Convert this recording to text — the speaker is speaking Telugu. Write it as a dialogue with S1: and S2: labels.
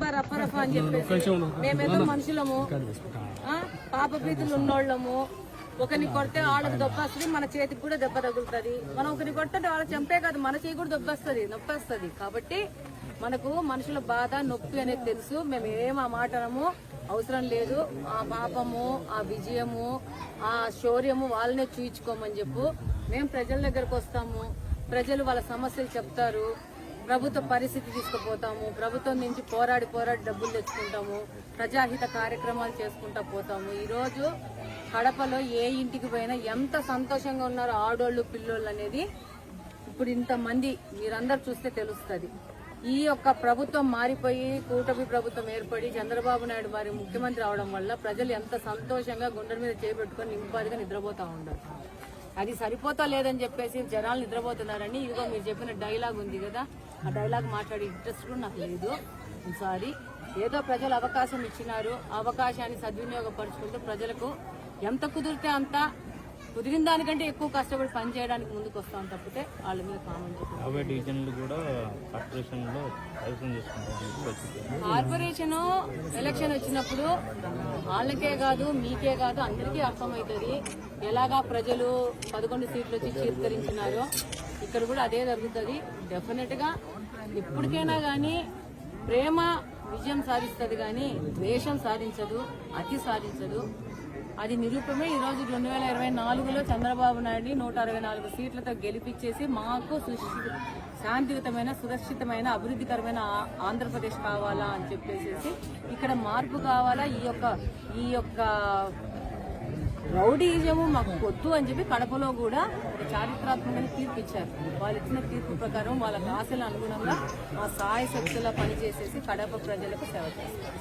S1: రఫరఫ అని చెప్పేసి మేమేదో మనుషులము పాప ప్రీతులు ఉన్నోళ్ళము. ఒకరిని కొడితే వాళ్ళకి దెబ్బ వస్తుంది, మన చేతికి కూడా దెబ్బ తగులుతుంది. మనం ఒకరిని కొడితే వాళ్ళ చంపే కాదు, మన చేయి కూడా నొప్పి వస్తుంది. కాబట్టి మనకు మనుషుల బాధ నొప్పి అనేది తెలుసు. మేము ఏం ఆ మాట అనము, అవసరం లేదు. ఆ పాపము, ఆ విజయము, ఆ శౌర్యము వాళ్ళనే చూయించుకోమని చెప్పు. మేము ప్రజల దగ్గరకు వస్తాము, ప్రజలు వాళ్ళ సమస్యలు చెప్తారు, ప్రభుత్వ పరిస్థితి తీసుకుపోతాము, ప్రభుత్వం నుంచి పోరాడి డబ్బులు తెచ్చుకుంటాము, ప్రజాహిత కార్యక్రమాలు చేసుకుంటా పోతాము. ఈరోజు కడపలో ఏ ఇంటికి పోయినా ఎంత సంతోషంగా ఉన్నారో ఆడోళ్ళు పిల్లోళ్ళు అనేది ఇప్పుడు ఇంతమంది మీరందరూ చూస్తే తెలుస్తుంది. ఈ యొక్క ప్రభుత్వం మారిపోయి కూటమి ప్రభుత్వం ఏర్పడి చంద్రబాబు నాయుడు వారి ముఖ్యమంత్రి అవడం వల్ల ప్రజలు ఎంత సంతోషంగా గుండెల మీద చేపెట్టుకొని నింపాదిగా నిద్రపోతా ఉన్నారు. అది సరిపోతా లేదని చెప్పేసి జనాలు నిద్రపోతున్నారని ఇదిగో మీరు చెప్పిన డైలాగ్ ఉంది కదా, ఆ డైలాగ్ మాట్లాడే ఇంట్రెస్ట్ కూడా నాకు లేదు. సారీ, ఏదో ప్రజలు అవకాశం ఇచ్చినారు, అవకాశాన్ని సద్వినియోగపరుచుకుంటూ ప్రజలకు ఎంత కుదిరితే అంత కుదిరిన దానికంటే ఎక్కువ కష్టపడి పని చేయడానికి ముందుకు వస్తాం తప్పితే వాళ్ళ మీద కామెంట్. కార్పొరేషన్ ఎలక్షన్ వచ్చినప్పుడు వాళ్ళకే కాదు మీకే కాదు అందరికీ అర్థమవుతుంది ఎలాగా ప్రజలు 11 సీట్లు వచ్చి చీత్కరించినారో. ఇక్కడ కూడా అదే జరుగుతుంది. డెఫినెట్ గా ఎప్పటికైనా కానీ ప్రేమ విజయం సాధిస్తుంది కానీ ద్వేషం సాధించదు, అతి సాధించదు. అది నిరూపమే. ఈరోజు 2024లో చంద్రబాబు నాయుడు 164 సీట్లతో గెలిపించేసి మాకు శాంతియుతమైన సురక్షితమైన అభివృద్ధికరమైన ఆంధ్రప్రదేశ్ కావాలా అని చెప్పేసి ఇక్కడ మార్పు కావాలా, ఈ యొక్క రౌడీజము మాకు వద్దు అని చెప్పి కడపలో కూడా ఒక చారిత్రాత్మకంగా తీర్పు ఇచ్చారు. వాళ్ళు ఇచ్చిన తీర్పు ప్రకారం వాళ్ళ ఆశల అనుగుణంగా మా సాయ శక్తుల పనిచేసేసి కడప ప్రజలకు సేవ చేస్తారు.